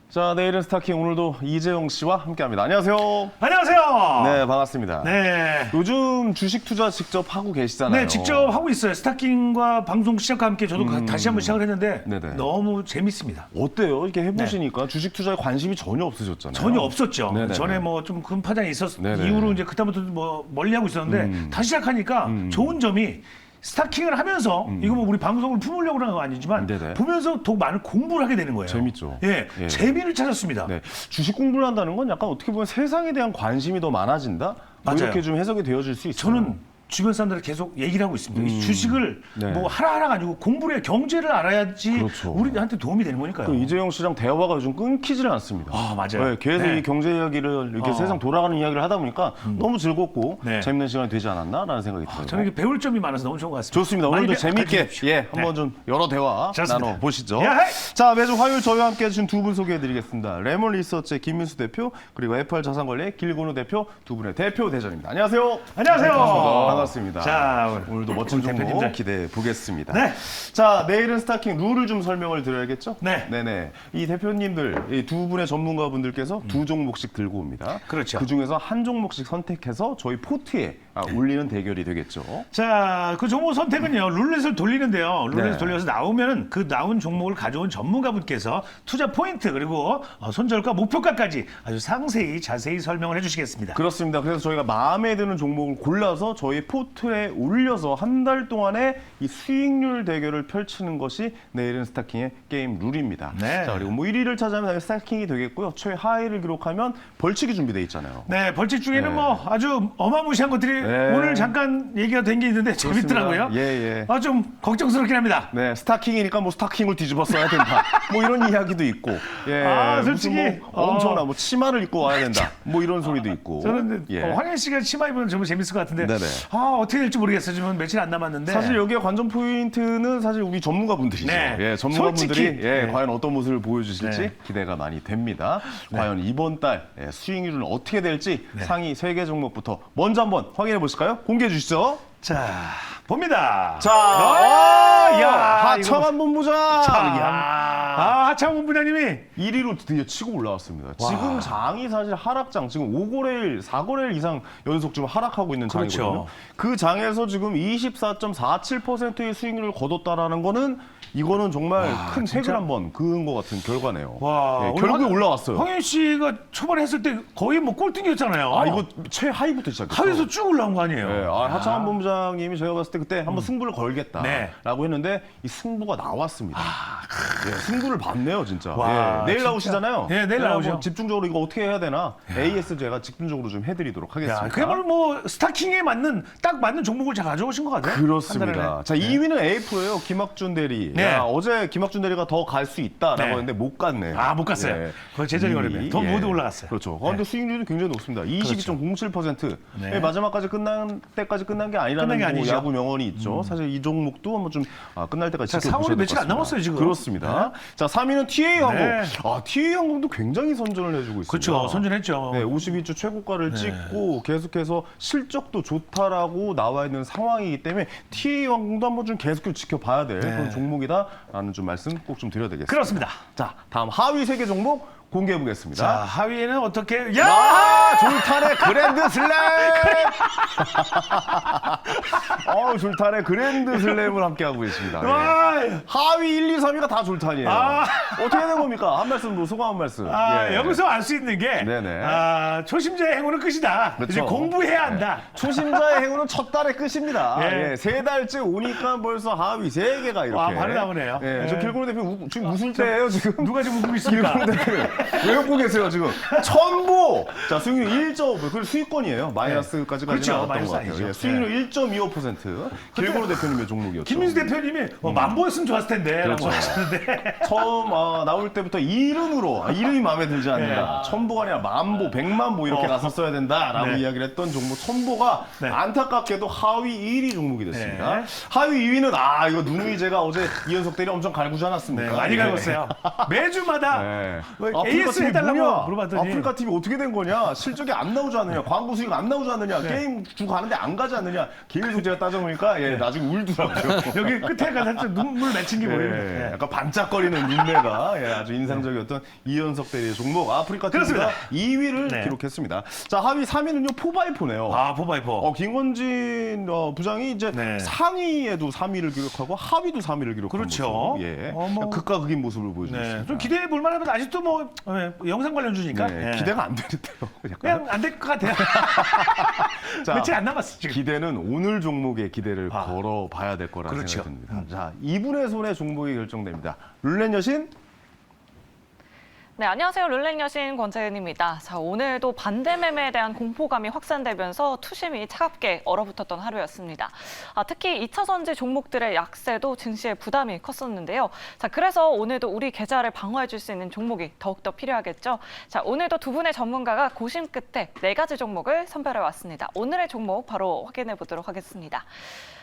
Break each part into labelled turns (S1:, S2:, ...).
S1: 자, 내일은 스타킹 오늘도 이재용 씨와 함께합니다. 안녕하세요.
S2: 안녕하세요.
S1: 네, 반갑습니다.
S2: 네.
S1: 요즘 주식 투자 직접 하고 계시잖아요.
S2: 네, 직접 하고 있어요. 스타킹과 방송 시작과 함께 저도 다시 한번 시작을 했는데
S1: 네네.
S2: 너무 재밌습니다.
S1: 어때요? 이렇게 해보시니까 주식 투자에 관심이 전혀 없으셨잖아요.
S2: 전혀 없었죠.
S1: 네네네.
S2: 전에 뭐 좀 큰 파장이 있었
S1: 네네.
S2: 이후로 이제 그다음부터 뭐 멀리 하고 있었는데 다시 시작하니까 좋은 점이 스타킹을 하면서 이거 뭐 우리 방송을 품으려고 하는 건 아니지만
S1: 네네.
S2: 보면서 더 많은 공부를 하게 되는 거예요.
S1: 재밌죠.
S2: 예,
S1: 예.
S2: 재미를 찾았습니다.
S1: 네, 주식 공부를 한다는 건 약간 어떻게 보면 세상에 대한 관심이 더 많아진다? 뭐
S2: 맞아요.
S1: 이렇게 좀 해석이 되어질 수 있어요.
S2: 저는 주변 사람들한테 계속 얘기를 하고 있습니다. 이 주식을
S1: 네.
S2: 뭐 하나하나가 아니고 공부를 해, 경제를 알아야지
S1: 그렇죠.
S2: 우리한테 도움이 되는 거니까요.
S1: 그 이재용 씨랑 대화가 요즘 끊기질 않습니다.
S2: 아, 맞아요.
S1: 네, 계속
S2: 네.
S1: 이 경제 이야기를 이렇게 세상 돌아가는 이야기를 하다 보니까 너무 즐겁고
S2: 네.
S1: 재밌는 시간이 되지 않았나라는 생각이 들어요.
S2: 저는 이렇게 배울 점이 많아서 너무 좋은 것 같습니다.
S1: 좋습니다. 오늘도 재미있게
S2: 가르쳐주십시오.
S1: 한번 좀 여러 대화
S2: 좋습니다.
S1: 나눠 보시죠.
S2: 야, 헤이!
S1: 자, 매주 화요일 저희와 함께 해주신 두 분 소개해드리겠습니다. 레몬 리서치의 김민수 대표 그리고 FR 자산관리의 길건우 대표 두 분의 대표 대전입니다. 안녕하세요.
S2: 안녕하세요.
S1: 반갑습니다.
S2: 자,
S1: 오늘도 멋진 종목
S2: 대표님들.
S1: 기대해 보겠습니다.
S2: 네.
S1: 자, 내일은 스타킹 룰을 좀 설명을 드려야겠죠?
S2: 네.
S1: 네네. 이 대표님들, 이 두 분의 전문가분들께서 두 종목씩 들고 옵니다.
S2: 그렇죠.
S1: 그 중에서 한 종목씩 선택해서 저희 포트에 올리는 대결이 되겠죠.
S2: 자, 그 종목 선택은요, 룰렛을 돌리는데요. 룰렛을
S1: 네.
S2: 돌려서 나오면은 그 나온 종목을 가져온 전문가분께서 투자 포인트 그리고 손절가, 목표가까지 아주 상세히 자세히 설명을 해주시겠습니다.
S1: 그렇습니다. 그래서 저희가 마음에 드는 종목을 골라서 저희 포트에 올려서 한 달 동안의 이 수익률 대결을 펼치는 것이 내일은 스타킹의 게임 룰입니다.
S2: 네.
S1: 자, 그리고 뭐 1위를 차지하면 스타킹이 되겠고요. 최하위를 기록하면 벌칙이 준비되어 있잖아요.
S2: 네, 벌칙 중에는
S1: 네.
S2: 뭐 아주 어마무시한 것들이
S1: 네.
S2: 오늘 잠깐 얘기가 된 게 있는데 재밌더라고요.
S1: 예, 예.
S2: 아, 좀 걱정스럽긴 합니다.
S1: 네, 스타킹이니까 뭐 스타킹을 뒤집어 써야 된다. 뭐 이런 이야기도 있고. 예.
S2: 아,
S1: 무슨
S2: 솔직히,
S1: 뭐 엄청나 뭐 치마를 입고 와야 된다. 뭐 이런 소리도 있고.
S2: 저는
S1: 예.
S2: 황현 씨가 치마 입으면 정말 재밌을 것 같은데
S1: 네네.
S2: 아, 어떻게 될지 모르겠어요. 지금 며칠 안 남았는데.
S1: 사실 여기에 관전 포인트는 사실 우리 전문가분들이죠.
S2: 네.
S1: 예, 전문가분들이
S2: 솔직히.
S1: 예,
S2: 네.
S1: 과연 어떤 모습을 보여주실지
S2: 네.
S1: 기대가 많이 됩니다. 과연 이번 달 수익률은 어떻게 될지 상위 3개 종목부터 먼저 한번 확인해 보실까요? 공개해 주시죠.
S2: 자, 봅니다.
S1: 자,
S2: 야,
S1: 하청한 본부장.
S2: 하창원 본부장님이
S1: 1위로 드디어 치고 올라왔습니다. 지금 장이 사실 하락장, 지금 5거래일, 4거래일 이상 연속 좀 하락하고 있는
S2: 그렇죠.
S1: 장이거든요. 그 장에서 지금 24.47%의 수익률을 거뒀다라는 거는 이거는 정말 큰
S2: 진짜?
S1: 획을 한번 그은 것 같은 결과네요.
S2: 와,
S1: 예,
S2: 오늘
S1: 결국에 올라왔어요.
S2: 황현 씨가 초반에 했을 때 거의 뭐 꼴등이었잖아요.
S1: 아, 이거 최하위부터 시작했죠.
S2: 하위에서 쭉 올라온 거 아니에요?
S1: 네, 하창한 본부장님이 저희가 봤을 때 그때 한번 승부를 걸겠다라고
S2: 네.
S1: 했는데 이 승부가 나왔습니다. 예, 승부를 봤네요, 진짜.
S2: 와,
S1: 예, 내일
S2: 진짜.
S1: 나오시잖아요.
S2: 예, 내일
S1: 제가
S2: 나오죠.
S1: 한번 집중적으로 이거 어떻게 해야 되나 AS 제가 집중적으로 좀 해드리도록 하겠습니다.
S2: 야, 그야말로 뭐 스타킹에 맞는 딱 맞는 종목을 잘 가져오신 것 같아요. 한 달에.
S1: 그렇습니다. 자, 2위는 A-프로예요. 김학준 대리.
S2: 네.
S1: 야, 어제 김학준 대리가 더 갈 수 있다라고
S2: 네.
S1: 했는데 못 갔네요.
S2: 아, 못 갔어요.
S1: 예.
S2: 거의 제자리
S1: 2위.
S2: 걸음에 더 모두 올라갔어요.
S1: 그렇죠. 그런데 수익률이 굉장히 높습니다. 22.07%.
S2: 네.
S1: 예, 마지막까지 끝난 때까지 끝난 게 아니라는
S2: 끝난 게
S1: 뭐
S2: 아니죠.
S1: 야구 명언이 있죠. 사실 이 종목도 한번 좀 끝날 때까지
S2: 자,
S1: 지켜보셔야
S2: 4월이
S1: 될 것
S2: 며칠 안
S1: 같습니다.
S2: 남았어요, 지금.
S1: 그렇습니다. 자, 3위는 TA항공.
S2: 네.
S1: TA항공도 굉장히 선전을 해주고 있습니다.
S2: 그렇죠. 선전했죠.
S1: 네, 52주 최고가를 찍고 계속해서 실적도 좋다라고 나와 있는 상황이기 때문에 TA항공도 한번 좀 계속 지켜봐야 될 그런 종목이다라는 좀 말씀 꼭 좀 드려야 되겠습니다.
S2: 그렇습니다.
S1: 자, 다음 하위 3개 종목 공개해 보겠습니다.
S2: 자, 하위에는 어떻게?
S1: 졸탄의 그랜드 슬램! 졸탄의 그랜드 슬램을 함께하고 계십니다. 예.
S2: 와,
S1: 하위 1, 2, 3위가 다 졸탄이에요. 어떻게 된 겁니까? 한 말씀, 소감 한 말씀. 예.
S2: 여기서 알 수 있는 게
S1: 네네.
S2: 초심자의 행운은 끝이다.
S1: 그렇죠.
S2: 이제 공부해야 한다.
S1: 초심자의 행운은 첫 달에 끝입니다.
S2: 예.
S1: 예, 3달째 오니까 벌써 하위 3개가 이렇게.
S2: 와, 바로 나오네요.
S1: 예,
S2: 예.
S1: 저 길고루 대표 지금 웃을 때예요, 지금.
S2: 누가 지금 웃고 있습니까?
S1: 길고루 대표. 왜 웃고 계세요, 지금? 첨보! 자, 수익률 1.5%. 그리고 수익권이에요. 마이너스까지
S2: 그렇죠.
S1: 가지는 않았던
S2: 마이너스
S1: 것 같아요.
S2: 아니죠.
S1: 예, 수익률 1.25%. 길고루 대표님의 종목이었죠.
S2: 김민수 대표님이 만보였으면 좋았을 텐데.
S1: 그렇죠.
S2: 라고 하셨는데.
S1: 처음 나올 때부터 이름이 마음에 들지 않는다. 천보가 아니라 만보, 백만보 이렇게 나섰어야 된다라고
S2: 네.
S1: 이야기를 했던 종목 천보가
S2: 네.
S1: 안타깝게도 하위 1위 종목이 됐습니다.
S2: 네.
S1: 하위 2위는 이거 누누이 제가 어제 이현석 대리 엄청 갈구지 않았습니까?
S2: 네, 많이 갈궜어요. 매주마다
S1: 네.
S2: 뭐
S1: 아프리카
S2: AS
S1: TV
S2: 해달라고
S1: 뭐냐?
S2: 물어봤더니
S1: 아프리카 TV 어떻게 된 거냐? 실적이 안 나오지 않느냐? 광고 수익 안 나오지 않느냐? 게임 주고 가는데 안 가지 않느냐? 계속 제가 따져보니까 나중에 울더라고요.
S2: 여기 끝에가 살짝 눈물 맺힌 게 보이는데.
S1: 예, 약간 반짝거리는 눈매가 아주 인상적이었던 이현석 대리의 종목 아프리카 TV가
S2: 그렇습니다.
S1: 2위를
S2: 네.
S1: 기록했습니다. 자, 하위 3위는요 포바이포네요.
S2: 포바이포.
S1: 김건진 부장이 이제
S2: 네.
S1: 상위에도 3위를 기록하고 하위도 3위를 기록한
S2: 그렇죠.
S1: 모습. 예.
S2: 뭐.
S1: 극과 극인 모습을 보여주셨습니다.
S2: 네, 좀 기대해 볼 만하면 아직도 뭐 영상 관련주니까
S1: 네, 기대가 안 되는데요. 약간.
S2: 그냥 안 될 것 같아요.
S1: 자,
S2: 며칠 안 남았어 지금.
S1: 기대는 오늘 종목에 기대를 걸어봐야 될 거라는
S2: 그렇죠.
S1: 생각이 듭니다. 자, 이분의 손에 종목이 결정됩니다. 룰렛 여신.
S3: 네, 안녕하세요. 룰렛 여신 권재은입니다. 자, 오늘도 반대 매매에 대한 공포감이 확산되면서 투심이 차갑게 얼어붙었던 하루였습니다. 특히 2차 전지 종목들의 약세도 증시에 부담이 컸었는데요. 자, 그래서 오늘도 우리 계좌를 방어해 줄 수 있는 종목이 더욱더 필요하겠죠. 자, 오늘도 두 분의 전문가가 고심 끝에 4가지 종목을 선별해 왔습니다. 오늘의 종목 바로 확인해 보도록 하겠습니다.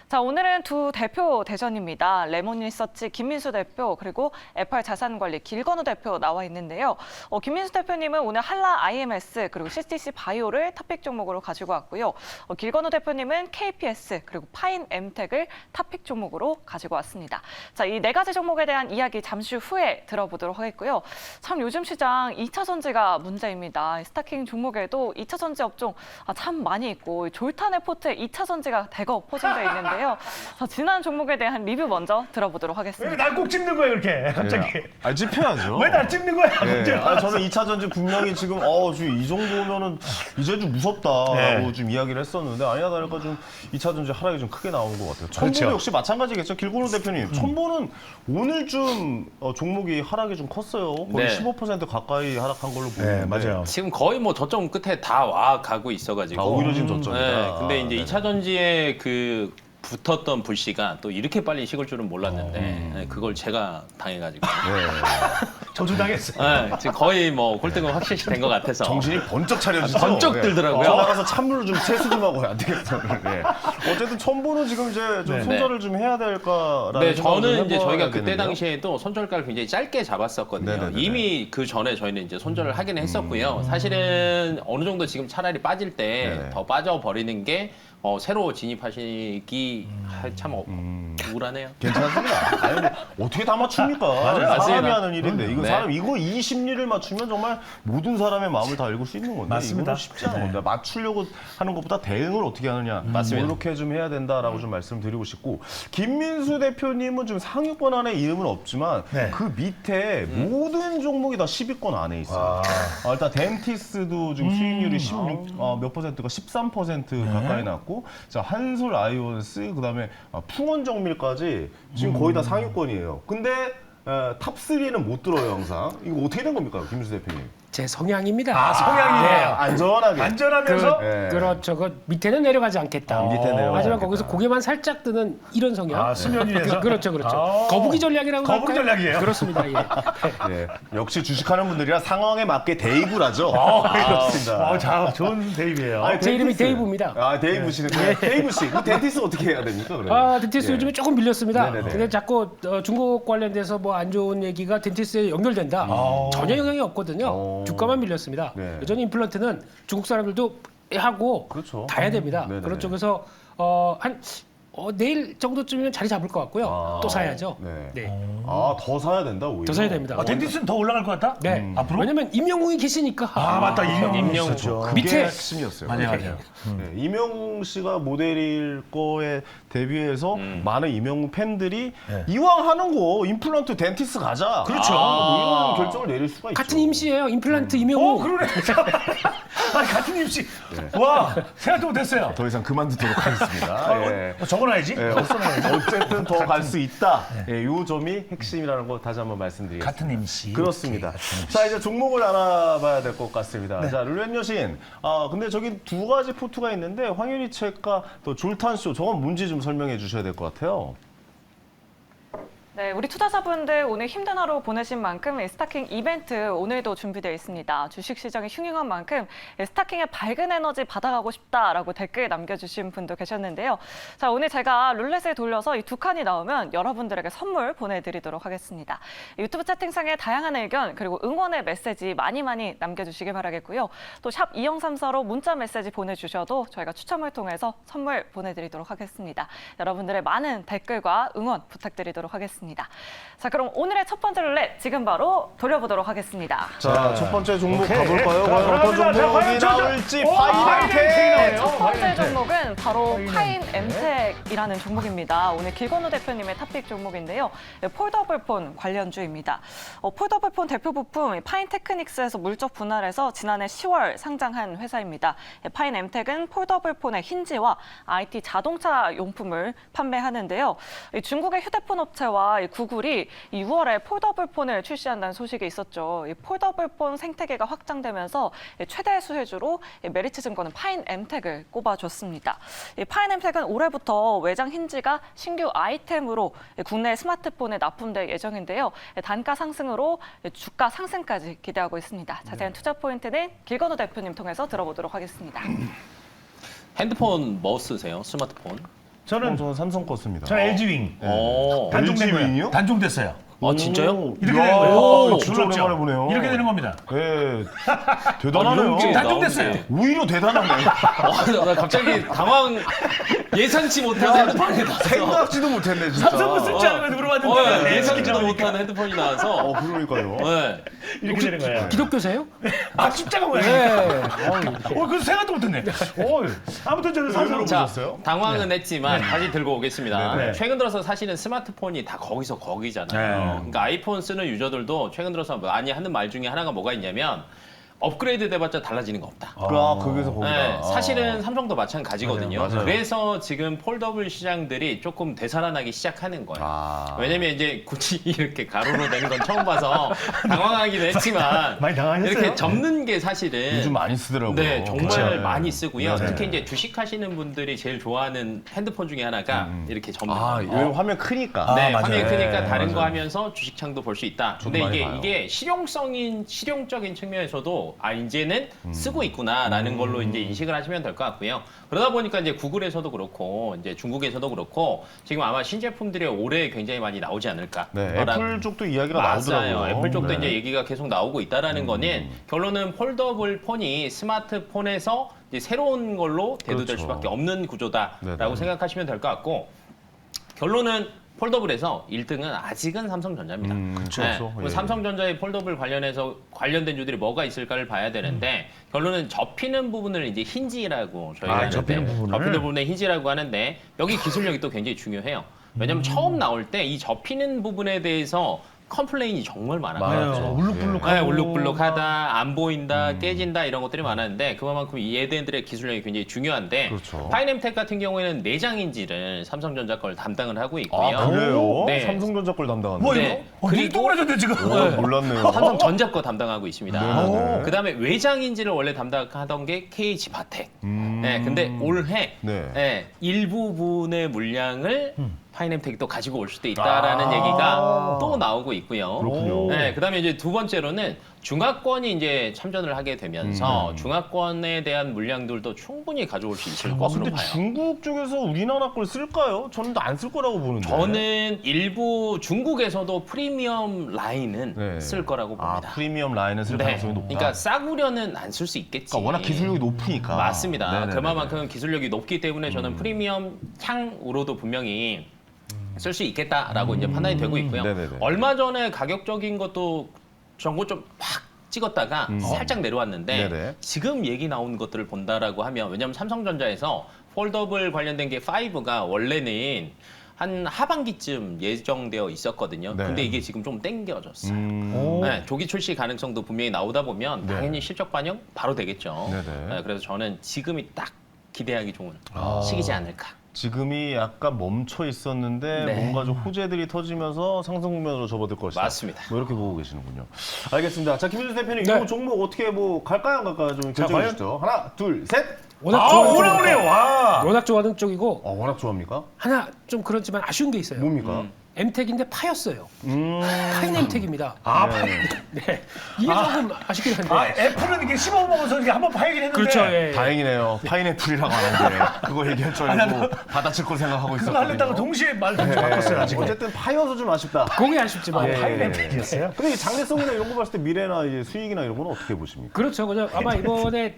S3: 자, 오늘은 두 대표 대전입니다. 레몬리서치 김민수 대표 그리고 FR 자산관리 길건우 대표 나와 있는데요. 김민수 대표님은 오늘 한라 IMS 그리고 CTC 바이오를 탑픽 종목으로 가지고 왔고요. 길건우 대표님은 KPS 그리고 파인 엠텍을 탑픽 종목으로 가지고 왔습니다. 자, 이 4가지 종목에 대한 이야기 잠시 후에 들어보도록 하겠고요. 참 요즘 시장 2차 전지가 문제입니다. 스타킹 종목에도 2차 전지 업종 참 많이 있고 졸탄의 포트에 2차 전지가 대거 포진되어 있는데 자, 지난 종목에 대한 리뷰 먼저 들어보도록
S2: 왜
S3: 하겠습니다.
S2: 날 꼭 찝는 거예요 이렇게 갑자기?
S1: 찝혀야죠.
S2: 왜 날 찝는 거야?
S1: 네.
S2: 먼저?
S1: 저는 2차 전지 분명히 지금 지금 이 정도면은 이제 좀 무섭다라고
S2: 네.
S1: 좀 이야기를 했었는데 아니나 다를까 좀 2차 전지 하락이 좀 크게 나온 것 같아요. 천보도
S2: 그렇죠.
S1: 역시 마찬가지겠죠. 길건우 대표님. 천보는 오늘 좀 종목이 하락이 좀 컸어요. 거의
S4: 네.
S1: 15% 가까이 하락한 걸로 보이는데.
S2: 네, 맞아요.
S4: 지금 거의 뭐 저점 끝에 다 와 가고 있어가지고.
S1: 오히려 지금 저점이다.
S4: 네, 근데 이제
S1: 네.
S4: 2차 전지에 그 붙었던 불씨가 또 이렇게 빨리 식을 줄은 몰랐는데 네, 그걸 제가 당해가지고.
S2: 저주당했어요.
S4: 네, 지금 거의 뭐 꼴등은 확실히 된 것 같아서.
S1: 정신이 번쩍 차려지죠.
S4: 번쩍 들더라고요.
S1: 저 나가서 찬물을 좀 세수 좀 하고 안 되겠어. 네. 어쨌든 천보는 지금 이제 좀
S2: 네.
S1: 손절을 좀 해야 될까라는
S4: 네,
S1: 생각을 좀
S4: 저는 이제
S1: 해봐야
S4: 저희가 그때
S1: 되는데요.
S4: 당시에도 손절가를 굉장히 짧게 잡았었거든요.
S1: 네네네네.
S4: 이미 그 전에 저희는 이제 손절을 하긴 했었고요. 사실은 어느 정도 지금 차라리 빠질 때
S1: 네네.
S4: 더 빠져버리는 게 새로 진입하시기 참 우울하네요.
S1: 괜찮습니다. 아니, 뭐 어떻게 다 맞춥니까? 사람이
S4: 맞습니다.
S1: 하는 일인데 이거
S4: 네.
S1: 사람 이거 이 심리를 맞추면 정말 모든 사람의 마음을 다 읽을 수 있는 건데
S2: 맞습니다.
S1: 이거는 쉽지 않은 겁니다. 맞추려고 하는 것보다 대응을 어떻게 하느냐
S4: 맞습니다.
S1: 이렇게 좀 해야 된다라고 좀 말씀드리고 싶고 김민수 대표님은 좀 상위권 안에 이름은 없지만
S2: 네.
S1: 그 밑에 모든 종목이 다 10위권 안에 있어요. 일단 덴티스도 지금 수익률이 16 몇 퍼센트가 13% 가까이 났고 자 한솔 아이온스 그다음에 풍원정밀까지 지금 거의 다 상위권이에요. 근데 탑 3에는 못 들어요 항상. 이거 어떻게 된 겁니까 김민수 대표님?
S5: 제 성향입니다.
S2: 성향이에요.
S1: 안전하게.
S2: 안전하면서
S1: 네.
S5: 그렇죠. 그 밑에는 내려가지 않겠다.
S1: 밑에 내려가지
S5: 하지만
S1: 않겠다.
S5: 거기서 고개만 살짝 뜨는 이런 성향.
S2: 수면 위에서.
S5: 그렇죠. 거북이 전략이라고
S2: 거북이
S5: 할까요?
S2: 전략이에요.
S5: 그렇습니다. 예.
S1: 네. 역시 주식하는 분들이랑 상황에 맞게 대입을하죠.
S2: 그렇습니다. 자, 좋은 대입이에요.
S1: 아니,
S5: 제 이름이
S1: 덴티스트.
S5: 데이브입니다.
S1: 데이브 씨는 데이브 씨. 그 덴티스 어떻게 해야 됩니까? 그러면?
S5: 덴티스
S1: 예.
S5: 요즘에 조금 밀렸습니다.
S1: 네네네.
S5: 근데 자꾸 중국 관련돼서 뭐 안 좋은 얘기가 덴티스에 연결된다. 전혀 영향이 없거든요. 주가만 밀렸습니다.
S1: 네.
S5: 여전히 임플란트는 중국 사람들도 하고
S1: 그렇죠.
S5: 다 해야 됩니다.
S1: 네네네.
S5: 그런 쪽에서 내일 정도쯤이면 자리 잡을 것 같고요. 또 사야죠.
S1: 네. 더 사야 된다 오히려.
S5: 더 사야 됩니다.
S2: 덴티스는 더 올라갈 것 같다?
S5: 네.
S2: 앞으로?
S5: 왜냐면 임영웅이 계시니까.
S2: 맞다. 임영웅
S4: 임영웅.
S2: 있었죠.
S1: 그게
S5: 밑에-
S1: 핵심이었어요.
S2: 맞아요.
S1: 네, 이명웅 씨가 모델일 거에 대비해서 많은 이명웅 팬들이
S2: 네.
S1: 이왕 하는 거 임플란트 덴티스 가자.
S2: 그렇죠.
S1: 뭐 이런 결정을 내릴 수가 있죠.
S5: 같은 임씨예요. 임플란트 임영웅.
S2: 그러네. 아니, 같은 임씨. 와, 생각도 못했어요.
S1: 더 이상 그만두도록 하겠습니다. 예.
S2: 적어놔야지.
S1: 예, 어쨌든 더 갈 수 있다. 예, 요 점이 핵심이라는 거 다시 한번 말씀드리겠습니다.
S2: 같은 임씨.
S1: 그렇습니다.
S2: 오케이, 같은 임씨.
S1: 자, 이제 종목을 알아봐야 될 것 같습니다. 자, 룰렛 여신. 근데 저기 두 가지 포트가 있는데 황현희 책과 또 졸탄쇼. 저건 뭔지 좀 설명해 주셔야 될 것 같아요.
S3: 네, 우리 투자자분들 오늘 힘든 하루 보내신 만큼 스타킹 이벤트 오늘도 준비되어 있습니다. 주식시장이 흉흉한 만큼 스타킹의 밝은 에너지 받아가고 싶다라고 댓글 남겨주신 분도 계셨는데요. 자, 오늘 제가 룰렛을 돌려서 이 두 칸이 나오면 여러분들에게 선물 보내드리도록 하겠습니다. 유튜브 채팅창에 다양한 의견 그리고 응원의 메시지 많이 남겨주시길 바라겠고요. 또 샵 2034로 문자 메시지 보내주셔도 저희가 추첨을 통해서 선물 보내드리도록 하겠습니다. 여러분들의 많은 댓글과 응원 부탁드리도록 하겠습니다. 자, 그럼 오늘의 첫 번째 룰렛 지금 바로 돌려보도록 하겠습니다.
S1: 자, 첫 번째 종목
S2: 오케이.
S1: 가볼까요?
S2: 자,
S1: 과연 어떤
S2: 들어갑니다. 자,
S1: 종목이
S2: 과연
S1: 나올지
S2: 파이넥!
S1: 파이넥!
S3: 첫 번째 종목은 바로 파인 엠텍이라는 종목입니다. 오늘 길건우 대표님의 탑픽 종목인데요. 폴더블폰 관련주입니다. 폴더블폰 대표 부품 파인 테크닉스에서 물적 분할해서 지난해 10월 상장한 회사입니다. 파인 엠텍은 폴더블폰의 힌지와 IT 자동차 용품을 판매하는데요. 중국의 휴대폰 업체와 구글이 6월에 폴더블폰을 출시한다는 소식이 있었죠. 이 폴더블폰 생태계가 확장되면서 최대 수혜주로 메리츠증권은 파인 엠텍을 꼽아줬습니다. 파인 엠텍은 올해부터 외장 힌지가 신규 아이템으로 국내 스마트폰에 납품될 예정인데요. 단가 상승으로 주가 상승까지 기대하고 있습니다. 자세한 투자 포인트는 길건우 대표님 통해서 들어보도록 하겠습니다.
S4: 핸드폰 뭐 쓰세요? 스마트폰?
S2: 저는
S1: 삼성 거 씁니다.
S2: 저는 LG 윙.
S4: 오.
S2: 단종된
S1: LG 윙이요?
S2: 거예요. 단종됐어요.
S4: 진짜요?
S2: 이렇게
S1: 이야,
S2: 되는 거예요.
S1: 진짜 오랜만에 보네요.
S2: 이렇게 되는 겁니다.
S1: 네, 대단하네요.
S4: 이런 게
S2: 단종됐어요.
S4: 나오는데.
S1: 오히려 대단하네.
S4: 나 갑자기 당황 예상치 못한 핸드폰이 나와서
S1: 생각지도 못했네, 진짜.
S2: 삼성 거 쓸 줄 알면 물어봤는데
S4: 예상치도 못한 핸드폰이 나와서
S1: 그러니까요.
S4: 네.
S2: 이렇게 되는 거예요.
S5: 기독교세요?
S2: 아 진짜가 뭐야?
S5: 네.
S2: 그래서 생각도 못했네. 아무튼 저는 삼성
S1: 자, 보셨어요?
S4: 당황은 했지만 다시 들고 오겠습니다.
S2: 네.
S4: 최근 들어서 사실은 스마트폰이 다 거기서 거기잖아요.
S2: 네.
S4: 그러니까 아이폰 쓰는 유저들도 최근 들어서 많이 하는 말 중에 하나가 뭐가 있냐면 업그레이드 돼봤자 달라지는 거 없다.
S1: 거기서 거기다.
S4: 네, 사실은 삼성도 마찬가지거든요.
S1: 맞아요.
S4: 그래서 지금 폴더블 시장들이 조금 되살아나기 시작하는 거예요. 왜냐면 이제 굳이 이렇게 가로로 되는 건 처음 봐서 당황하기도 했지만
S2: 많이 당황했어요?
S4: 이렇게 접는 게 사실은
S1: 요즘 많이 쓰더라고요.
S4: 네, 정말
S1: 그쵸.
S4: 많이 쓰고요.
S1: 네네.
S4: 특히 이제 주식하시는 분들이 제일 좋아하는 핸드폰 중에 하나가 이렇게 접는
S1: 이
S4: 거예요.
S1: 화면 크니까.
S4: 네,
S2: 맞아요.
S4: 화면이 크니까
S1: 네,
S4: 다른 거
S1: 맞아요.
S4: 하면서 주식창도 볼 수 있다.
S1: 저도
S4: 근데
S1: 많이
S4: 이게
S1: 봐요.
S4: 이게 실용적인 측면에서도 이제는 쓰고 있구나라는 걸로 이제 인식을 하시면 될 것 같고요. 그러다 보니까 이제 구글에서도 그렇고 이제 중국에서도 그렇고 지금 아마 신제품들이 올해 굉장히 많이 나오지 않을까.
S1: 네,
S4: 라는
S1: 애플 쪽도 이야기가
S4: 맞아요.
S1: 나오더라고요.
S4: 애플 쪽도
S1: 네.
S4: 이제 얘기가 계속 나오고 있다라는 거는 결론은 폴더블 폰이 스마트폰에서 이제 새로운 걸로 대두될
S1: 그렇죠.
S4: 수밖에 없는 구조다라고
S1: 네네.
S4: 생각하시면 될 것 같고 결론은 폴더블에서 1등은 아직은 삼성전자입니다.
S1: 그렇죠.
S4: 뭐
S1: 예.
S4: 삼성전자의 폴더블 관련된 주들이 뭐가 있을까를 봐야 되는데 결론은 접히는 부분을 이제 힌지라고 저희가 하는데
S2: 접히는 부분을?
S4: 힌지라고 하는데 여기 기술력이 또 굉장히 중요해요. 왜냐하면 처음 나올 때 이 접히는 부분에 대해서 컴플레인이 정말 많았거든요.
S1: 많았죠.
S2: 울룩불룩하고.
S4: 네, 울룩불룩하다, 안 보인다, 깨진다 이런 것들이 많았는데 그만큼 이 얘네들의 기술력이 굉장히 중요한데
S1: 그렇죠.
S4: 파이넴텍 같은 경우에는 내장인지를 삼성전자 걸 담당을 하고 있고요.
S1: 그래요?
S4: 네.
S1: 삼성전자 걸 담당하는
S2: 뭐
S4: 네.
S2: 이거? 눈이 동그래졌네 지금.
S1: 몰랐네요.
S4: 삼성전자 거 담당하고 있습니다.
S1: 네네네.
S4: 그다음에 외장인지를 원래 담당하던 게 KH바텍. 네, 근데 올해
S1: 네.
S4: 네, 일부분의 물량을 파이넴텍이 또 가지고 올 수도 있다라는 얘기가 또 나오고 있고요.
S1: 그렇군요.
S4: 네, 그다음에 이제 두 번째로는 중화권이 이제 참전을 하게 되면서 중화권에 대한 물량들도 충분히 가져올 수 있을 것으로
S1: 근데
S4: 봐요.
S1: 중국 쪽에서 우리나라 걸 쓸까요? 저는 안 쓸 거라고 보는데.
S4: 저는 일부 중국에서도 프리미엄 라인은
S1: 네.
S4: 쓸 거라고 봅니다.
S1: 프리미엄 라인은 쓸
S4: 네.
S1: 가능성이 높다.
S4: 그러니까 싸구려는 안 쓸 수 있겠지.
S1: 그러니까 워낙 기술력이 높으니까.
S4: 맞습니다.
S1: 네네네.
S4: 그만큼 기술력이 높기 때문에 저는 프리미엄 향으로도 분명히 쓸 수 있겠다라고 이제 판단이 되고 있고요.
S1: 네네네.
S4: 얼마 전에 가격적인 것도 정보 좀 팍 찍었다가 살짝 내려왔는데
S1: 네네.
S4: 지금 얘기 나오는 것들을 본다라고 하면 왜냐하면 삼성전자에서 폴더블 관련된 게 5가 원래는 한 하반기쯤 예정되어 있었거든요.
S1: 네.
S4: 근데 이게 지금 좀 땡겨졌어요.
S2: 오.
S4: 네, 조기 출시 가능성도 분명히 나오다 보면
S1: 네.
S4: 당연히 실적 반영 바로 되겠죠.
S1: 네네.
S4: 네, 그래서 저는 지금이 딱 기대하기 좋은 시기지 않을까.
S1: 지금이 약간 멈춰 있었는데
S4: 네.
S1: 뭔가 좀 호재들이 터지면서 상승 국면으로 접어들 것이다.
S4: 맞습니다.
S1: 뭐 이렇게 보고 계시는군요. 알겠습니다. 자, 김현준 대표님
S5: 네.
S1: 이번 종목 어떻게 뭐 갈까요, 안 갈까요? 좀 결정해
S2: 과연?
S1: 주시죠. 하나, 둘, 셋.
S5: 워낙 좋아하는
S2: 오래오래
S5: 쪽이니까.
S2: 와.
S5: 워낙 좋아하는 쪽이고
S1: 워낙 좋아합니까?
S5: 하나 좀 그렇지만 아쉬운 게 있어요.
S1: 뭡니까?
S5: 엠텍인데 파였어요.
S1: 음.
S5: 파인 엠텍입니다.
S2: 아,
S5: 네. 이게 조금 아쉽긴 한데.
S2: 아, 애플은 이게 씹어먹어서 이게 한번 파이긴 했는데.
S5: 그렇죠. 예.
S1: 다행이네요. 파인애플이라고 안 하는데 그거 얘기할 줄 알고 받아칠 걸 생각하고
S2: 그거
S1: 있었거든요.
S2: 하려다가 동시에 말 좀 바꿨어요, 아직.
S1: 어쨌든 파여서 좀 아쉽다.
S5: 그게 아쉽지만.
S2: 파인애플이었어요?
S1: 근데 이 장래성이나 이런 거 봤을 때 미래나 이제 수익이나 이런 건 어떻게 보십니까?
S5: 그렇죠. 그죠. 아마 이번에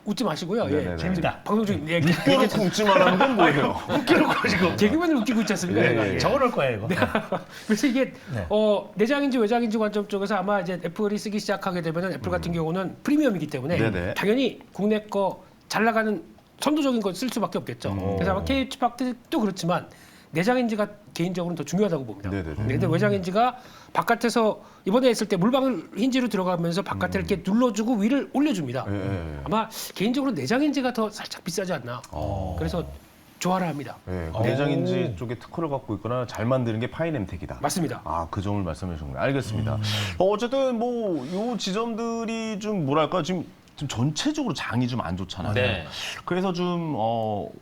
S5: 웃지 마시고요.
S1: 네네네.
S5: 예.
S2: 재밌다.
S5: 방송 중에 예,
S1: 웃겨놓고 웃지만 하는 건 뭐예요?
S2: 웃기고 지금.
S5: 개그맨을 웃기고 있지 않습니까?
S1: 네,
S5: 내가.
S1: 네.
S2: 적어놓을 거예요, 이거.
S5: 그래서 이게
S2: 네.
S5: 내장인지 외장인지 관점 쪽에서 아마 이제 애플이 쓰기 시작하게 되면 애플 같은 경우는 프리미엄이기 때문에
S1: 네네.
S5: 당연히 국내 거 잘 나가는 선도적인 걸 쓸 수밖에 없겠죠. 그래서 아마 KH박도 그렇지만 내장인지가 개인적으로는 더 중요하다고 봅니다.
S1: 네네네.
S5: 근데 외장인지가 바깥에서 이번에 했을 때 물방울 힌지로 들어가면서 바깥에 이렇게 눌러주고 위를 올려줍니다.
S1: 예.
S5: 아마 개인적으로 내장인지가 더 살짝 비싸지 않나. 그래서 좋아라 합니다.
S1: 예, 내장인지 쪽에 특허를 갖고 있거나 잘 만드는 게 파인엠텍이다.
S5: 맞습니다.
S1: 아, 그 점을 말씀해 주신 거예요. 알겠습니다. 어쨌든 뭐 요 지점들이 좀 뭐랄까 지금 전체적으로 장이 좀 안 좋잖아요.
S4: 네.
S1: 그래서 좀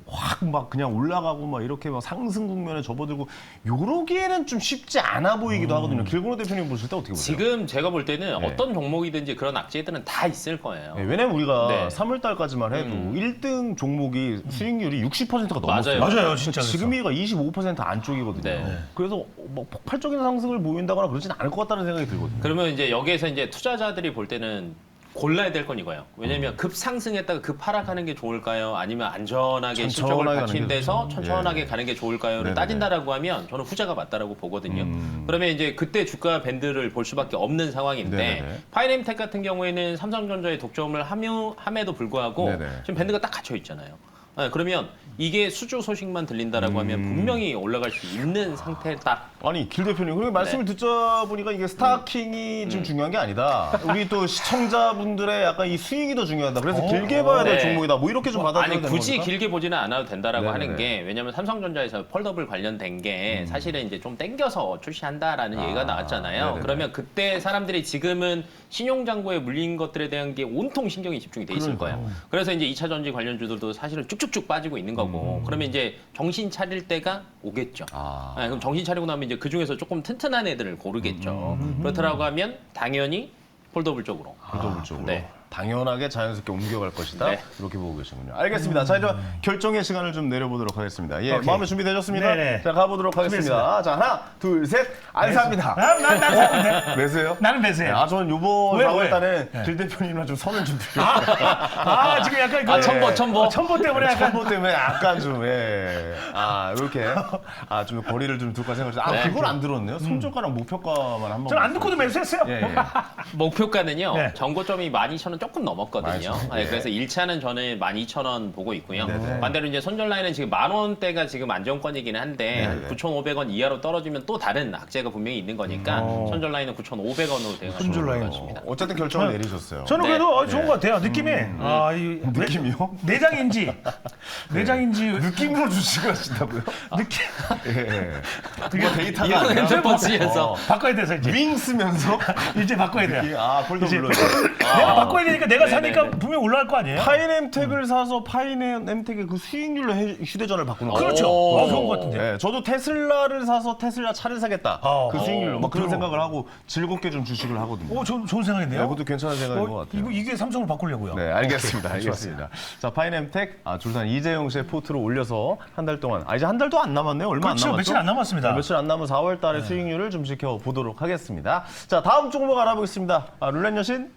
S1: 확 막 그냥 올라가고 막 이렇게 막 상승 국면에 접어들고 요러기에는 좀 쉽지 않아 보이기도 하거든요. 길건호 대표님 보실 때 어떻게 보세요?
S4: 지금 제가 볼 때는
S1: 네.
S4: 어떤 종목이든지 그런 악재들은 다 있을 거예요.
S1: 네, 왜냐면 우리가
S4: 네.
S1: 3월 달까지만 해도 1등 종목이 수익률이 60%가 넘었어요.
S2: 맞아요, 진짜.
S1: 지금이가 25% 안쪽이거든요.
S4: 네.
S1: 그래서 뭐 폭발적인 상승을 보인다거나 그러진 않을 것 같다는 생각이 들거든요.
S4: 그러면 이제 여기에서 이제 투자자들이 볼 때는 골라야 될 건 이거예요. 왜냐면 급상승했다가 급하락하는 게 좋을까요? 아니면 안전하게 실적을
S1: 천천하게 가는 게
S4: 받친데서
S1: 좋죠.
S4: 천천하게
S1: 예.
S4: 가는 게 좋을까요를
S1: 네네네.
S4: 따진다라고 하면 저는 후자가 맞다라고 보거든요. 그러면 이제 그때 주가 밴드를 볼 수밖에 없는 상황인데
S1: 네네네.
S4: 파이nem텍 같은 경우에는 삼성전자의 독점을 함에도 불구하고
S1: 네네.
S4: 지금 밴드가 딱 갇혀 있잖아요. 네, 그러면 이게 수주 소식만 들린다라고 하면 분명히 올라갈 수 있는 상태다.
S1: 아니 길 대표님 그리고 말씀을 듣자 보니까 이게 스타킹이 지금 중요한 게 아니다. 우리 또 시청자분들의 약간 이 수익이 더 중요하다. 그래서 길게 봐야 될
S4: 네.
S1: 종목이다. 뭐 이렇게 좀 받아들여야
S4: 아니
S1: 되는
S4: 굳이
S1: 겁니까?
S4: 길게 보지는 않아도 된다라고
S1: 네네네.
S4: 하는 게 왜냐면 삼성전자에서 펄더블 관련된 게 사실은 이제 좀 땡겨서 출시한다라는 얘기가 나왔잖아요.
S1: 네네네.
S4: 그러면 그때 사람들이 지금은 신용장고에 물린 것들에 대한 게 온통 신경이 집중이 돼 있을
S1: 그러니까요.
S4: 거예요. 그래서 이제 2차 전지 관련주들도 사실은 쭉쭉쭉 빠지고 있는 거고 그러면 이제 정신 차릴 때가 오겠죠.
S1: 아.
S4: 네, 그럼 정신 차리고 나면 이제 그 중에서 조금 튼튼한 애들을 고르겠죠. 그렇더라고 하면 당연히 폴더블 쪽으로.
S1: 폴더블 쪽으로
S4: 네.
S1: 당연하게 자연스럽게 옮겨갈 것이다.
S4: 네.
S1: 이렇게 보고 계시군요. 알겠습니다. 자 이제 결정의 시간을 좀 내려보도록 하겠습니다. 예,
S2: 오케이.
S1: 마음의 준비 되셨습니까?
S2: 네네.
S1: 자 가보도록 하겠습니다. 자 하나, 둘, 셋. 안 삽니다.
S2: 난 샀는데.
S1: 매수요?
S2: 나는 매수예요.
S1: 아 저는 요번
S2: 왜,
S1: 4월달에 길 대표님이랑 좀 선을 좀 드려요.
S2: 아, 지금 약간 그. 첨보 때문에 약간.
S1: 첨보 때문에 약간 좀 예. 아 이렇게 좀 거리를 좀 둘까 생각했어요. 아
S4: 네.
S1: 그걸 안 들었네요. 손절가랑 목표가만 한번.
S2: 저는 안 듣고도 매수했어요.
S1: 예, 예.
S4: 목표가는요.
S2: 네.
S4: 정고점이 12,000원 조금 넘었거든요.
S1: 네.
S4: 그래서 1차는 저는 12,000원 보고 있고요.
S1: 네네.
S4: 반대로 이제 손절 라인은 지금 10,000원대가 지금 안정권이기는 한데
S1: 네네.
S4: 9,500원 이하로 떨어지면 또 다른 악재가 분명히 있는 거니까 손절 라인은 9,500원으로 되어
S2: 손절 라인.
S4: 것 같습니다.
S1: 어쨌든 결정을 내리셨어요.
S2: 저는
S4: 네.
S2: 그래도 좋은 것 같아요. 느낌이. 아, 이
S1: 느낌이요?
S2: 내장인지. 내장인지.
S1: 느낌으로 주시고 하신다고요?
S2: 느낌.
S1: 예. 뭐 데이터가
S4: 이거는
S1: 아니라
S4: 랜드버스에서
S2: 바꿔야 돼서 이제.
S1: 윙 쓰면서
S2: 이제 바꿔야 돼요.
S1: 폴더블로
S2: 내가 바꿔야 되니까 내가
S4: 네네네.
S2: 사니까 분명히 올라갈 거 아니에요?
S1: 파인엠텍을 사서 파인엠텍의 그 수익률로 휴대전화를 바꾸는 거예요.
S2: 그렇죠.
S4: 오.
S2: 좋은 것 같은데.
S1: 예, 저도 테슬라를 사서 테슬라 차를 사겠다. 그 수익률로 막 그런
S2: 그럼.
S1: 생각을 하고 즐겁게 좀 주식을 하거든요.
S2: 오, 좋은 생각인데요?
S1: 네, 그것도 괜찮은 생각인 것 같아요.
S2: 이게 삼성을 바꾸려고요.
S1: 네, 알겠습니다. 알겠습니다. 자, 파인엠텍 줄산 이재용 씨의 포트로 올려서 한 달 동안 이제 한 달도 안 남았네요. 얼마
S2: 그렇죠.
S1: 안 남았죠?
S2: 며칠 안 남았습니다.
S1: 네, 며칠 안 남은 4월 달의 수익률을 좀 지켜보도록 하겠습니다. 자, 다음 종목 알아보겠습니다. 룰렛 여신.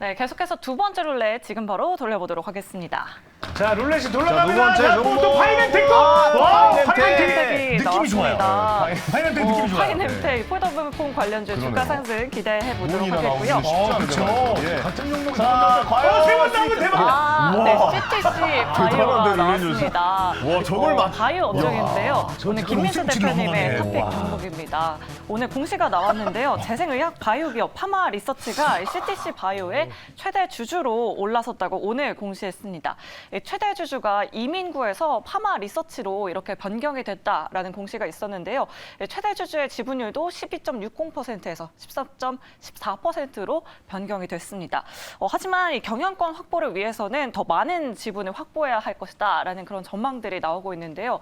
S3: 네, 계속해서 두 번째 룰렛 지금 바로 돌려보도록 하겠습니다.
S2: 자, 룰렛이
S1: 자, 두
S2: 돌아갑니다.
S1: 번째
S2: 자,
S1: 종목.
S2: 또 파이낸텍도.
S1: 아,
S2: 와,
S1: 파이낸텍.
S2: 파이낸텍. 느낌이 좋아요.
S3: 나왔습니다.
S2: 파이낸텍 느낌이 좋아요.
S3: 파이nem텍 폴더블 관련주 주가
S1: 그러네요.
S3: 상승 기대해 보도록
S1: 돈이나
S3: 하겠고요.
S1: 나오기 쉽지 않은데
S2: 그렇죠.
S1: 말이죠. 예.
S2: 같은 종목이
S1: 자, 과연
S2: 세번 나오면 대박.
S3: 아, 네, CTC 바이오가
S1: 대단한데,
S3: 나왔습니다.
S1: 와, 저걸 맞-
S3: 바이오 업종인데요. 오늘
S2: 저거
S3: 김민수
S2: 엄청
S3: 대표님의
S2: 넘어가네.
S3: 토픽 종목입니다. 오늘 공시가 나왔는데요. 재생의학 바이오 기업 파마 리서치가 CTC 바이오의 최대 주주로 올라섰다고 오늘 공시했습니다. 최대 주주가 이민구에서 파마 리서치로 이렇게 변경이 됐다라는 공시가 있었는데요. 최대 주주의 지분율도 12.60%에서 13.14%로 변경이 됐습니다. 하지만 이 경영권 확보를 위해서는 더 많은 지분을 확보해야 할 것이다라는 그런 전망들이 나오고 있는데요.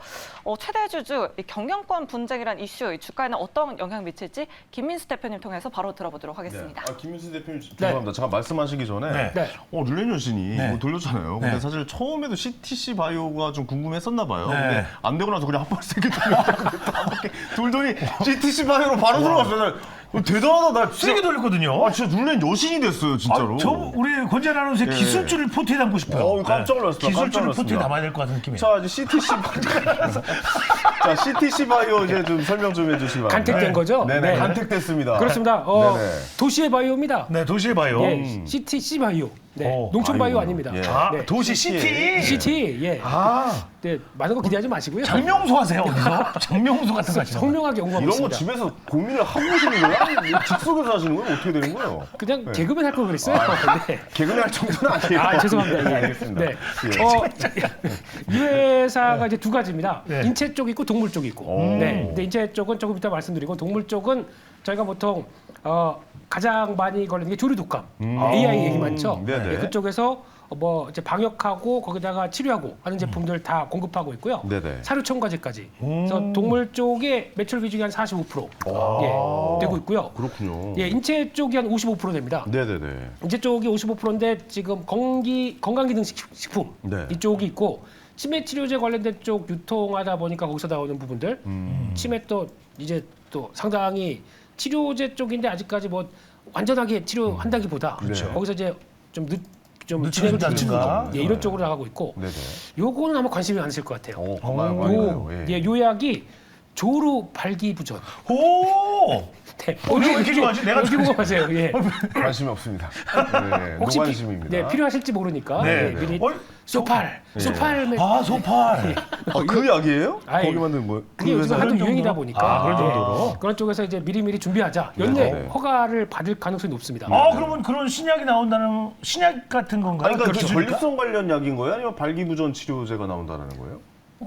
S3: 최대 주주 이 경영권 분쟁이란 이슈, 이 주가에는 어떤 영향을 미칠지 김민수 대표님 통해서 바로 들어보도록 하겠습니다.
S1: 김민수 대표님 죄송합니다. 잠깐 말씀하시기 전에
S5: 네.
S1: 룰렛 여신이
S2: 네.
S1: 뭐 돌렸잖아요. 근데
S2: 네.
S1: 사실 처음에도 CTC 바이오가 좀 궁금했었나 봐요.
S2: 네.
S1: 근데 안 되고 나서 그냥 한 번에 세개 돌더니 CTC 바이오로 바로 들어갔어요. 대단하다. 나
S2: 세게 돌렸거든요.
S1: 진짜 룰렛 여신이 됐어요, 진짜로.
S2: 저 우리 권재현 아나운서의
S1: 네.
S2: 기술줄을 포트에 담고 싶어요.
S1: 깜짝 놀랐습니다.
S2: 기술줄을
S1: 깜짝 놀랐습니다.
S2: 포트에 담아야 될 것 같은 느낌이에요.
S1: 자, 이제 CTC 바이오 이제 좀 설명 좀 해주시기 바랍니다.
S5: 간택된 거죠?
S1: 네네,
S5: 네.
S1: 간택됐습니다.
S5: 그렇습니다.
S1: 네네.
S5: 도시의 바이오입니다.
S2: 네, 도시의 바이오.
S5: 예, CTC 바이오. 네,
S2: 오,
S5: 농촌 바이오
S1: 바이오.
S5: 아닙니다.
S1: 예.
S2: 아,
S5: 네.
S2: 도시 시티.
S5: CT, 예.
S2: 아,
S5: 네, 많은 거 기대하지 마시고요.
S2: 장명소 하세요, 어디서? 장명소 같은 거 하시는 거예요?
S5: 성명하게 연구하고
S1: 이런 거
S5: 있습니다.
S1: 집에서 고민을 하고 오시는 거예요? 직속에서 하시는 거예요? 어떻게 되는 거예요?
S5: 그냥
S1: 네.
S5: 개그맨 할 걸 그랬어요. 네.
S1: 개그맨 할 정도는 아니에요.
S5: 아, 죄송합니다. 예.
S1: 알겠습니다.
S5: 네.
S1: 예.
S5: 이 회사가 이제 두 가지입니다.
S2: 네.
S5: 인체 쪽 있고 동물 쪽 있고.
S1: 오.
S5: 네. 근데 인체 쪽은 조금 이따 말씀드리고 동물 쪽은 저희가 보통 가장 많이 걸리는 게 조류 독감. AI 얘기 많죠.
S1: 네네.
S5: 네, 그쪽에서 뭐 이제 방역하고 거기다가 치료하고 하는 제품들 다 공급하고 있고요.
S1: 네네.
S5: 사료 첨가제까지. 그래서 동물 쪽에 매출 비중이 한 45% 예, 되고 있고요.
S1: 그렇군요.
S5: 예, 인체 쪽이 한 55% 됩니다.
S1: 네네네.
S5: 인체 쪽이 55%인데 지금 건강기능식품
S1: 네.
S5: 이쪽이 있고 치매 치료제 관련된 쪽 유통하다 보니까 거기서 나오는 부분들 치매 또 이제 또 상당히 치료제 쪽인데 아직까지 뭐 완전하게 치료한다기보다
S1: 그렇죠.
S5: 거기서 이제 좀 진행을
S2: 늦춰준다든가.
S5: 늦추는 예, 이런 쪽으로 나가고 있고
S1: 네네.
S5: 요거는 아마 관심이 많으실 것 같아요.
S1: 많아요.
S5: 예, 요 약이 조루 발기부전.
S2: 오!
S5: 네.
S2: 왜 이렇게 좋아하지? 내가
S5: 어떻게 궁금하세요? 예.
S1: 관심이 없습니다. 네,
S5: 혹시
S1: 노관심입니다.
S5: 네, 필요하실지 모르니까
S2: 네.
S5: 네, 미리
S2: 어이,
S5: 소팔.
S2: 아, 소팔.
S1: 그 약이에요?
S5: 아니,
S1: 거기 만든 뭐?
S5: 그게
S1: 그
S5: 요즘
S1: 회사?
S5: 하도
S2: 그런
S5: 유행이다
S2: 정도로?
S5: 보니까
S2: 아, 그런 정도로?
S5: 그런 쪽에서 이제 미리미리 준비하자. 연내
S1: 네.
S5: 허가를 받을 가능성이 높습니다.
S2: 아, 그러면 그런 신약이 나온다는 신약 같은 건가요?
S1: 아니, 그러니까 그
S2: 기술일까?
S1: 전립선 관련 약인 거예요? 아니면 발기부전 치료제가 나온다는 거예요?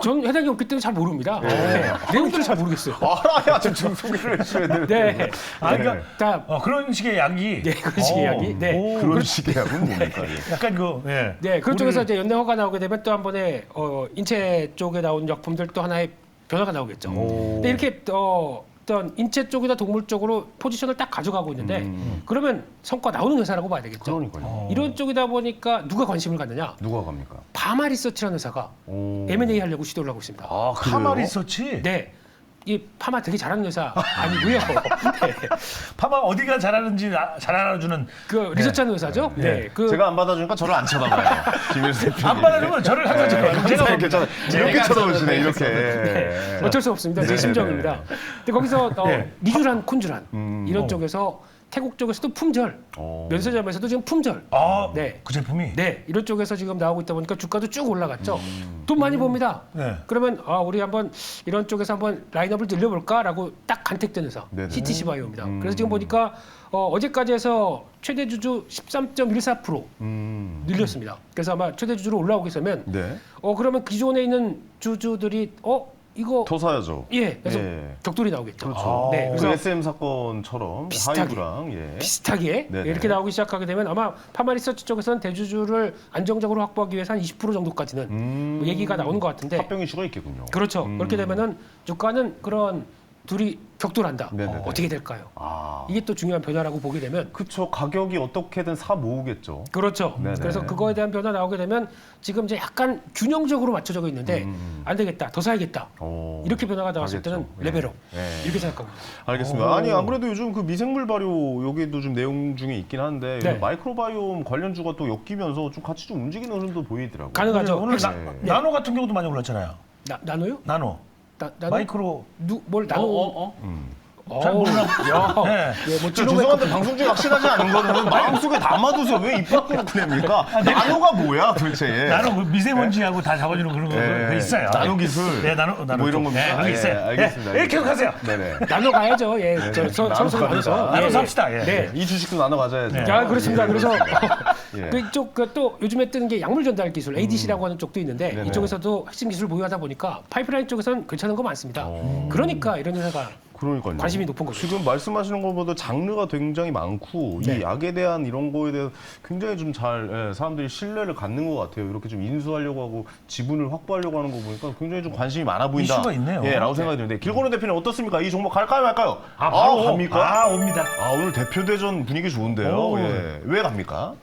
S5: 전 해당이 없기 때문에 잘 모릅니다. 네. 내용들을 잘 모르겠어요.
S1: 알아야 좀 소개를 해줘야 되는데.
S5: 네.
S2: 아, 그러니까
S5: 자,
S2: 그런 식의 약이.
S5: 네, 그런 식의 약이. 네.
S2: 오,
S1: 그런 식의 약은 뭡니까? 예.
S2: 약간 그, 예.
S5: 네, 그런 쪽에서 이제 연내 허가 나오게 되면 또 한 번에 인체 쪽에 나온 약품들 또 하나의 변화가 나오겠죠. 근데 이렇게 어떤 인체 쪽이나 동물 쪽으로 포지션을 딱 가져가고 있는데 그러면 성과 나오는 회사라고 봐야 되겠죠.
S1: 그러니까요.
S5: 이런 쪽이다 보니까 누가 관심을 갖느냐?
S1: 누가 갑니까?
S5: 파마 리서치라는 회사가
S1: 오.
S5: M&A 하려고 시도를 하고 있습니다.
S1: 아, 그래요?
S2: 파마 리서치?
S5: 네. 이 파마 되게 잘하는 회사 아니고요. 네.
S2: 파마 어디가 잘하는지 잘 알아주는.
S5: 그 리서치하는 회사죠. 네. 그
S1: 제가 안 받아주니까 저를 안 쳐다봐요. 김일수 대표님.
S2: 안 받아주면 저를 항상 제가
S1: 제가 괜찮아. 이렇게
S4: 제가
S1: 쳐다보시네, 이렇게.
S5: 네. 어쩔 수 없습니다. 제
S1: 네,
S5: 심정입니다. 근데 거기서
S2: 네.
S5: 리주란, 쿤주란 이런 쪽에서 태국 쪽에서도 품절, 면세점에서도 지금 품절.
S2: 아,
S5: 네.
S2: 그 제품이?
S5: 네, 이런 쪽에서 지금 나오고 있다 보니까 주가도 쭉 올라갔죠. 돈 많이 봅니다.
S2: 네.
S5: 그러면 우리 한번 이런 쪽에서 한번 라인업을 늘려볼까라고 딱 간택된 회사
S1: 네네.
S5: CTC 바이오입니다. 그래서 지금 보니까 어제까지 해서 최대 주주 13.14% 늘렸습니다. 그래서 아마 최대 주주로 올라오게 되면
S1: 네.
S5: 그러면 기존에 있는 주주들이 이거
S1: 더 사야죠.
S5: 예, 그래서
S1: 예.
S5: 격돌이 나오겠죠.
S1: 그렇죠.
S5: 네,
S1: 그
S5: 그래서
S1: SM 사건처럼
S5: 비슷하게.
S1: 하이브랑 예.
S5: 비슷하게
S1: 네네.
S5: 이렇게 나오기 시작하게 되면 아마 파마 리서치 쪽에서는 대주주를 안정적으로 확보하기 위해서 한 20% 정도까지는 뭐 얘기가 나오는 것 같은데
S1: 합병 이슈가 있겠군요.
S5: 그렇죠. 그렇게 되면은 주가는 그런 둘이 격돌한다.
S1: 네네네.
S5: 어떻게 될까요?
S1: 아,
S5: 이게 또 중요한 변화라고 보게 되면
S1: 그쵸. 가격이 어떻게든 사 모으겠죠.
S5: 그렇죠.
S1: 네네.
S5: 그래서 그거에 대한 변화 나오게 되면 지금 이제 약간 균형적으로 맞춰져 있는데 안 되겠다. 더 사야겠다.
S1: 오,
S5: 이렇게 변화가 나왔을
S1: 알겠죠.
S5: 때는
S1: 예.
S5: 레벨업
S1: 예.
S5: 이렇게 생각합니다.
S1: 알겠습니다. 아니 아무래도 요즘 그 미생물 발효 여기도 좀 내용 중에 있긴 한데
S5: 네.
S1: 마이크로바이옴 관련주가 또 엮이면서 좀 같이 좀 움직이는 흐름도 보이더라고요.
S5: 가능하죠.
S2: 오늘
S1: 네.
S2: 나노 같은 경우도 많이 올랐잖아요.
S5: 나노요?
S2: 나노.
S5: 나노?
S2: 마이크로.
S5: 뭘 나노?
S2: 잘 모르나 보죠. 네.
S5: 예, 뭐
S1: 죄송한데 방송 중에 확실하지 않은 거는 마음속에 담아두세요. 왜 입 밖으로 보냅니까? 나노가 뭐야 도대체?
S2: 나는 그 미세먼지하고 다 잡아주는 그런 거 있어요.
S1: 나노 기술.
S2: 네, 나노
S1: 뭐 이런 겁니까?
S2: 네, 그런 게 있어요.
S1: 알겠습니다.
S2: 네, 계속하세요.
S1: 네네.
S5: 나눠 가야죠. 예, 서로 나눠서.
S2: 나눠 삽시다. 예.
S5: 네.
S1: 이 주식도 나눠 가져야죠.
S2: 네.
S5: 야, 그렇습니다. 그래서
S1: 예.
S5: 그쪽 또 요즘에 뜨는 게 약물 전달 기술 ADC라고 하는 쪽도 있는데
S1: 네네.
S5: 이쪽에서도 핵심 기술을 보유하다 보니까 파이프라인 쪽에서는 괜찮은 거 많습니다. 그러니까 이런 회사가
S1: 그러니까요.
S5: 관심이 높은 거죠.
S1: 지금 말씀하시는 것보다 장르가 굉장히 많고
S5: 네.
S1: 이 약에 대한 이런 거에 대해서 굉장히 좀 잘 사람들이 신뢰를 갖는 것 같아요. 이렇게 좀 인수하려고 하고 지분을 확보하려고 하는 거 보니까 굉장히 좀 관심이 많아 보인다.
S2: 이슈가 있네요.
S1: 예, 라고 생각이 드는데 길건우 대표는 어떻습니까? 이 종목 갈까요, 말까요?
S2: 바로
S1: 갑니까?
S2: 옵니다.
S1: 오늘 대표 대전 분위기 좋은데요.
S2: 오.
S1: 예. 왜 갑니까?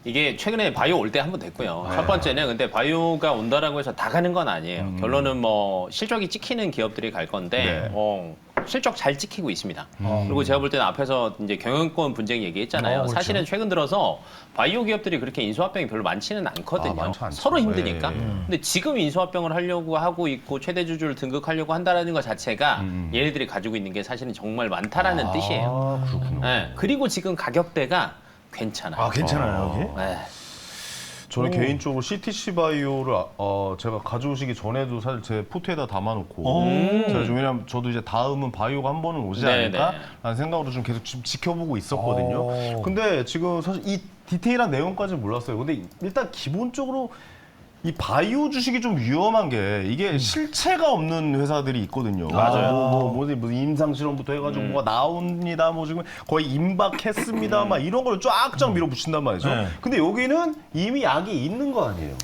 S4: 이게 최근에 바이오 올 때 한 번 됐고요. 첫 번째는 근데 바이오가 온다라고 해서 다 가는 건 아니에요. 결론은 뭐 실적이 찍히는 기업들이 갈 건데
S1: 네.
S4: 실적 잘 찍히고 있습니다. 그리고 제가 볼 때는 앞에서 이제 경영권 분쟁 얘기했잖아요.
S2: 그렇죠.
S4: 사실은 최근 들어서 바이오 기업들이 그렇게 인수합병이 별로 많지는 않거든요.
S1: 많지 않죠.
S4: 서로 힘드니까.
S1: 예.
S4: 근데 지금 인수합병을 하려고 하고 있고 최대 주주를 등극하려고 한다라는 것 자체가 얘네들이 가지고 있는 게 사실은 정말 많다라는 뜻이에요.
S1: 그렇군요.
S4: 네. 그리고 지금 가격대가 괜찮아요.
S2: 괜찮아요, 여기?
S4: 네.
S1: 저는 개인적으로 CTC 바이오를 제가 가져오시기 전에도 사실 제 포트에다 담아놓고 제가 좀 왜냐면 저도 이제 다음은 바이오가 한 번은 오지
S4: 네네.
S1: 않을까라는 생각으로 좀 계속 지금 지켜보고 있었거든요. 근데 지금 사실 이 디테일한 내용까지는 몰랐어요. 근데 일단 기본적으로 이 바이오 주식이 좀 위험한 게 이게 실체가 없는 회사들이 있거든요.
S2: 맞아요.
S1: 무슨 임상 실험부터 해가지고 뭐가 나옵니다. 뭐 지금 거의 임박했습니다. 막 이런 걸 쫙쫙 밀어붙인단 말이죠.
S2: 네.
S1: 근데 여기는 이미 약이 있는 거 아니에요.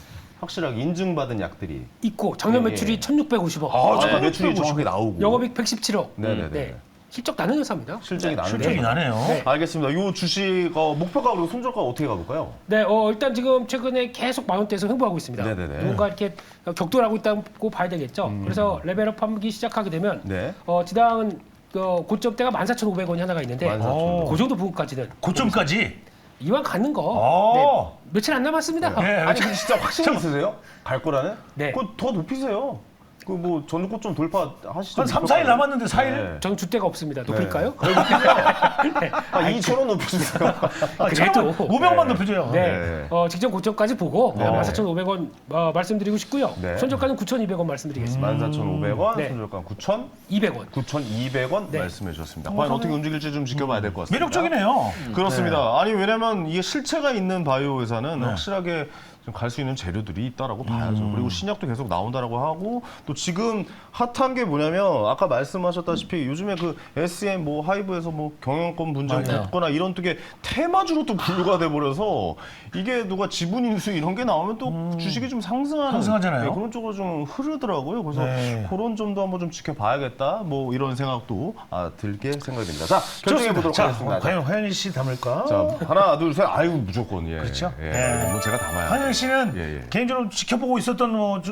S1: 확실하게 인증받은 약들이.
S5: 있고 작년
S1: 예,
S5: 매출이
S1: 예.
S5: 1,650억,
S1: 네. 매출이 정확하게 나오고.
S5: 영업이익 117억.
S1: 네네네.
S5: 네. 실적 나는 회사입니다.
S1: 실적이 나는데.
S2: 실적이 나네요.
S5: 네.
S1: 알겠습니다. 이 주식 목표가 그리고 손절가 어떻게 가볼까요?
S5: 네, 일단 지금 최근에 계속 만원대에서 횡보하고 있습니다.
S1: 네네네.
S5: 뭔가 이렇게 격돌하고 있다고 봐야 되겠죠. 그래서 레벨업하기 시작하게 되면
S1: 네.
S5: 지당은 고점대가 14,500원이 하나가 있는데
S1: 14,500원.
S5: 그 정도 부분까지는
S2: 고점까지.
S5: 이왕 가는 거
S2: 오.
S5: 네, 며칠 안 남았습니다.
S2: 네.
S1: 아니 근데 진짜 확신이 있으세요? 갈 거라는?
S5: 네.
S1: 그거 더 높이세요. 그 뭐 전고점 돌파하시죠.
S2: 한 3, 4일 남았는데 4일?
S1: 네.
S5: 저는 주대가 없습니다. 높일까요?
S1: 2,000원 높여주세요.
S5: 그래도
S2: 500만 높여줘요.
S5: 네.
S1: 네.
S5: 직전 고점까지 보고
S1: 네.
S5: 14,500원 말씀드리고 싶고요.
S1: 네.
S5: 손절가는 9,200원 말씀드리겠습니다.
S1: 14,500원,
S5: 네.
S1: 손절가 9,000,
S5: 200원.
S1: 9,200원
S5: 네.
S1: 말씀해 주셨습니다. 과연 어떻게 움직일지 좀 지켜봐야 될 것 같습니다.
S2: 매력적이네요.
S1: 그렇습니다. 아니 왜냐면 이게 실체가 있는 바이오 회사는
S2: 네.
S1: 확실하게 갈 수 있는 재료들이 있다라고 봐야죠. 그리고 신약도 계속 나온다라고 하고 또 지금 핫한 게 뭐냐면 아까 말씀하셨다시피 요즘에 그 SM 뭐 하이브에서 뭐 경영권 분쟁
S2: 맞아요.
S1: 붙거나 이런 게 테마주로 또 분류가 돼 버려서 이게 누가 지분 인수 이런 게 나오면 또 주식이 좀
S2: 상승하잖아요.
S1: 네, 그런 쪽으로 좀 흐르더라고요. 그래서
S2: 네.
S1: 그런 점도 한번 좀 지켜봐야겠다. 뭐 이런 생각도 들게 생각이 됩니다. 자 결정해 보도록
S2: 자,
S1: 하겠습니다.
S2: 과연 화연희 씨 담을까?
S1: 자, 하나, 둘, 셋. 아유, 무조건. 예.
S2: 그렇죠?
S1: 예.
S2: 예.
S1: 뭐 제가 담아요.
S2: 화연희 씨는
S1: 예, 예.
S2: 개인적으로 지켜보고 있었던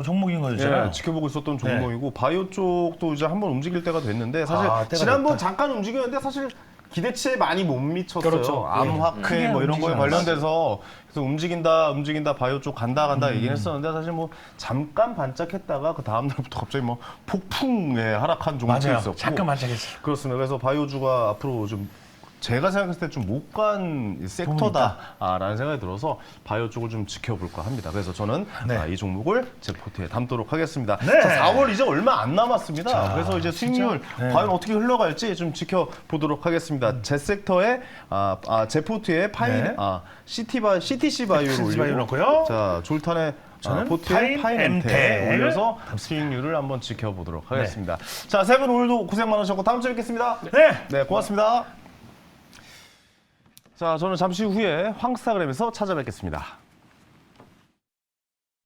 S2: 종목인 거잖아요.
S1: 예, 지켜보고 있었던 종목이고 바이오 쪽도 이제 한번 움직일 때가 됐는데 사실
S2: 때가
S1: 지난번
S2: 됐다.
S1: 잠깐 움직였는데 사실 기대치에 많이 못 미쳤어요.
S5: 그렇죠.
S1: 암확해
S2: 크게
S1: 뭐 이런 거에
S2: 움직이지
S1: 관련돼서 그래서 움직인다 바이오 쪽 간다 얘기는 했었는데 사실 뭐 잠깐 반짝했다가 그 다음 날부터 갑자기 뭐 폭풍에 하락한 종목이
S2: 맞아요.
S1: 있었고
S2: 잠깐 반짝했어요.
S1: 그렇습니다. 그래서 바이오주가 앞으로 좀 제가 생각했을 때 좀 못 간 섹터다라는 생각이 들어서 바이오 쪽을 좀 지켜볼까 합니다. 그래서 저는
S2: 네.
S1: 이 종목을 제 포트에 담도록 하겠습니다.
S2: 네.
S1: 자, 4월 이제 얼마 안 남았습니다.
S2: 자,
S1: 그래서 이제 수익률
S2: 네.
S1: 과연 어떻게 흘러갈지 좀 지켜보도록 하겠습니다. 제 섹터에 제 포트에
S2: 네.
S1: CTC 바이오를
S2: CTC 바이오
S1: 올리고
S2: 넣고요.
S1: 자 졸탄의
S2: 저는
S1: 포트에
S2: 파인엠텍
S1: 파인엠텍 올려서 수익률을 한번 지켜보도록 하겠습니다. 자, 세 분 오늘도 고생 많으셨고 다음 주에 뵙겠습니다. 네, 고맙습니다. 자, 저는 잠시 후에 황스타그램에서 찾아뵙겠습니다.